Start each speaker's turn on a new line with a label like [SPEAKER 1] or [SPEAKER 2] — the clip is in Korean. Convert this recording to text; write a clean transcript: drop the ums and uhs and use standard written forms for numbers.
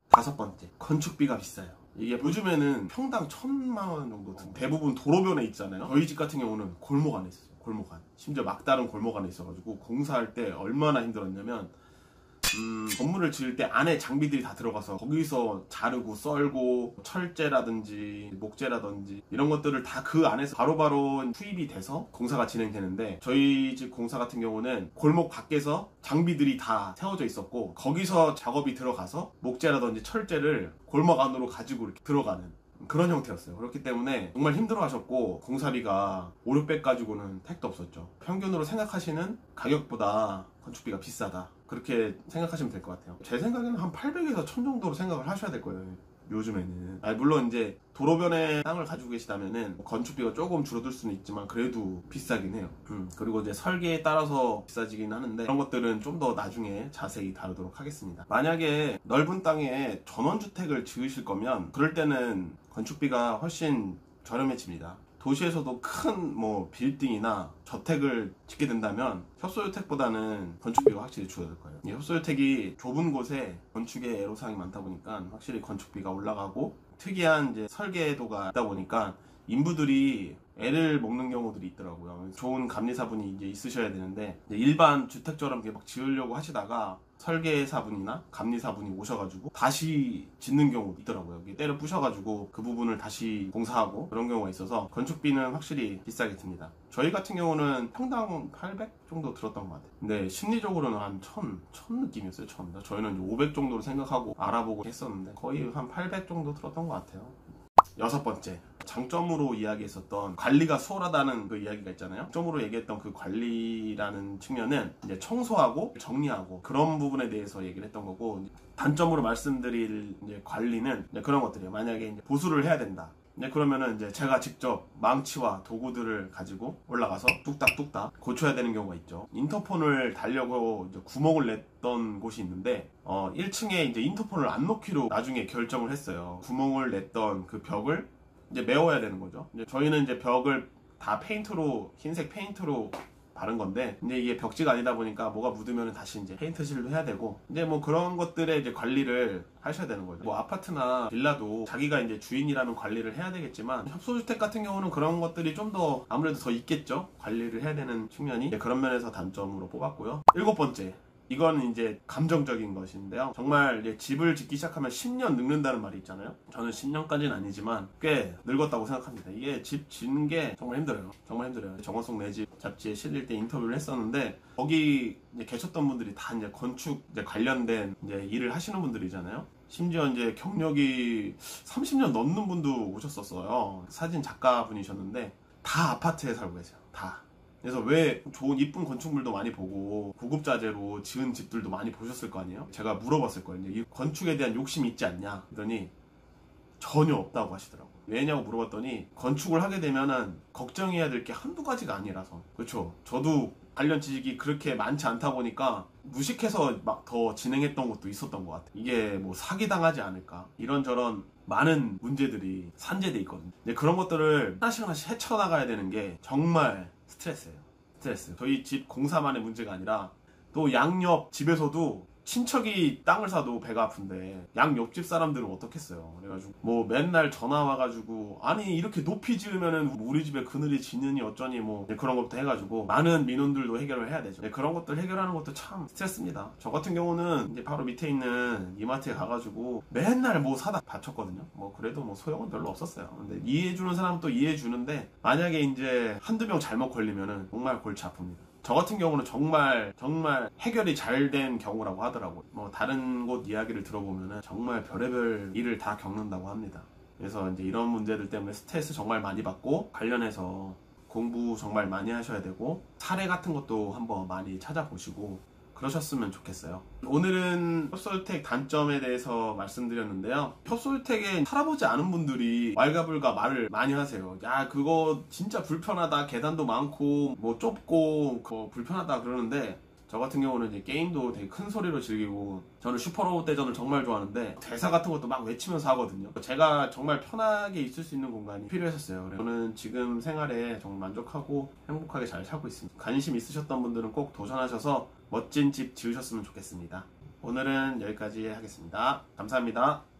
[SPEAKER 1] 다섯 번째, 건축비가 비싸요. 이게 요즘에는 평당 1,000만 원 정도 대부분 도로변에 있잖아요. 저희 집 같은 경우는 골목 안에 있어요. 골목 안. 심지어 막다른 골목 안에 있어가지고 공사할 때 얼마나 힘들었냐면 건물을 지을 때 안에 장비들이 다 들어가서 거기서 자르고 썰고 철제라든지 목재라든지 이런 것들을 다 그 안에서 바로바로 투입이 돼서 공사가 진행되는데, 저희 집 공사 같은 경우는 골목 밖에서 장비들이 다 세워져 있었고 거기서 작업이 들어가서 목재라든지 철제를 골목 안으로 가지고 이렇게 들어가는 그런 형태였어요. 그렇기 때문에 정말 힘들어 하셨고 공사비가 5,600 가지고는 택도 없었죠. 평균으로 생각하시는 가격보다 건축비가 비싸다, 그렇게 생각하시면 될 것 같아요. 제 생각에는 한 800에서 1000 정도로 생각을 하셔야 될 거예요, 요즘에는. 물론 이제 도로변에 땅을 가지고 계시다면은 건축비가 조금 줄어들 수는 있지만 그래도 비싸긴 해요. 그리고 이제 설계에 따라서 비싸지긴 하는데 그런 것들은 좀 더 나중에 자세히 다루도록 하겠습니다. 만약에 넓은 땅에 전원주택을 지으실 거면 그럴 때는 건축비가 훨씬 저렴해집니다. 도시에서도 큰 빌딩이나 저택을 짓게 된다면 협소주택보다는 건축비가 확실히 줄어들 거예요. 협소주택이 좁은 곳에 건축에 애로사항이 많다 보니까 확실히 건축비가 올라가고, 특이한 이제 설계도가 있다 보니까 인부들이 애를 먹는 경우들이 있더라고요. 좋은 감리사분이 이제 있으셔야 되는데, 일반 주택처럼 이렇게 막 지으려고 하시다가 설계사분이나 감리사분이 오셔가지고 다시 짓는 경우도 있더라고요. 때려 부셔가지고 그 부분을 다시 공사하고 그런 경우가 있어서 건축비는 확실히 비싸게 듭니다. 저희 같은 경우는 평당 800 정도 들었던 것 같아요. 근데 심리적으로는 한 1000 느낌이었어요. 1000. 저희는 500 정도로 생각하고 알아보고 했었는데 거의 한 800 정도 들었던 것 같아요. 여섯 번째, 장점으로 이야기했었던 관리가 수월하다는 그 이야기가 있잖아요. 장점으로 얘기했던 그 관리라는 측면은 이제 청소하고 정리하고 그런 부분에 대해서 얘기를 했던 거고, 단점으로 말씀드릴 이제 관리는 이제 그런 것들이에요. 만약에 이제 보수를 해야 된다, 그러면은 이제 제가 직접 망치와 도구들을 가지고 올라가서 뚝딱뚝딱 고쳐야 되는 경우가 있죠. 인터폰을 달려고 이제 구멍을 냈던 곳이 있는데 1층에 이제 인터폰을 안 놓기로 나중에 결정을 했어요. 구멍을 냈던 그 벽을 이제 메워야 되는 거죠. 저희는 이제 벽을 다 페인트로, 흰색 페인트로 바른 건데, 근데 이게 벽지가 아니다 보니까 뭐가 묻으면 다시 이제 페인트칠도 해야 되고, 이제 그런 것들의 이제 관리를 하셔야 되는 거죠. 아파트나 빌라도 자기가 이제 주인이라면 관리를 해야 되겠지만, 협소주택 같은 경우는 그런 것들이 좀 더 아무래도 더 있겠죠. 관리를 해야 되는 측면이. 그런 면에서 단점으로 뽑았고요. 일곱 번째, 이건 이제 감정적인 것인데요. 정말 이제 집을 짓기 시작하면 10년 늙는다는 말이 있잖아요. 저는 10년까지는 아니지만 꽤 늙었다고 생각합니다. 이게 집 짓는 게 정말 힘들어요. 정말 힘들어요. 정원송 내 집 잡지에 실릴 때 인터뷰를 했었는데, 거기 이제 계셨던 분들이 다 이제 건축 이제 관련된 이제 일을 하시는 분들이잖아요. 심지어 이제 경력이 30년 넘는 분도 오셨었어요. 사진 작가분이셨는데 다 아파트에 살고 계세요. 다. 그래서 왜 좋은 이쁜 건축물도 많이 보고 고급 자재로 지은 집들도 많이 보셨을 거 아니에요? 제가 물어봤을 거예요. 이 건축에 대한 욕심이 있지 않냐? 그러더니 전혀 없다고 하시더라고요. 왜냐고 물어봤더니 건축을 하게 되면은 걱정해야 될 게 한두 가지가 아니라서. 그렇죠. 저도 관련 지식이 그렇게 많지 않다 보니까 무식해서 막 더 진행했던 것도 있었던 것 같아요. 이게 사기당하지 않을까, 이런저런 많은 문제들이 산재돼 있거든요. 그런 것들을 하나씩 하나씩 헤쳐나가야 되는 게 정말 스트레스예요. 스트레스. 저희 집 공사만의 문제가 아니라 또 양옆 집에서도 친척이 땅을 사도 배가 아픈데 양 옆집 사람들은 어떻겠어요. 그래가지고 맨날 전화 와가지고 아니 이렇게 높이 지으면은 우리 집에 그늘이 지느니 어쩌니 그런 것부터 해가지고 많은 민원들도 해결을 해야 되죠. 그런 것들 해결하는 것도 참 스트레스입니다. 저 같은 경우는 이제 바로 밑에 있는 이마트에 가가지고 맨날 사다 바쳤거든요. 그래도 소용은 별로 없었어요. 근데 이해해주는 사람은 또 이해해주는데, 만약에 이제 한두 명 잘못 걸리면은 정말 골치 아픕니다. 저 같은 경우는 정말 해결이 잘 된 경우라고 하더라고요. 다른 곳 이야기를 들어보면은 정말 별의별 일을 다 겪는다고 합니다. 그래서 이제 이런 문제들 때문에 스트레스 정말 많이 받고, 관련해서 공부 정말 많이 하셔야 되고, 사례 같은 것도 한번 많이 찾아보시고 그러셨으면 좋겠어요. 오늘은 협소주택 단점에 대해서 말씀드렸는데요. 협소주택에 살아보지 않은 분들이 왈가불가 말을 많이 하세요. 야, 그거 진짜 불편하다, 계단도 많고 좁고 불편하다 그러는데, 저 같은 경우는 이제 게임도 되게 큰 소리로 즐기고, 저는 슈퍼로봇 대전을 정말 좋아하는데 대사 같은 것도 막 외치면서 하거든요. 제가 정말 편하게 있을 수 있는 공간이 필요했었어요. 그래서 저는 지금 생활에 정말 만족하고 행복하게 잘 살고 있습니다. 관심 있으셨던 분들은 꼭 도전하셔서 멋진 집 지으셨으면 좋겠습니다. 오늘은 여기까지 하겠습니다. 감사합니다.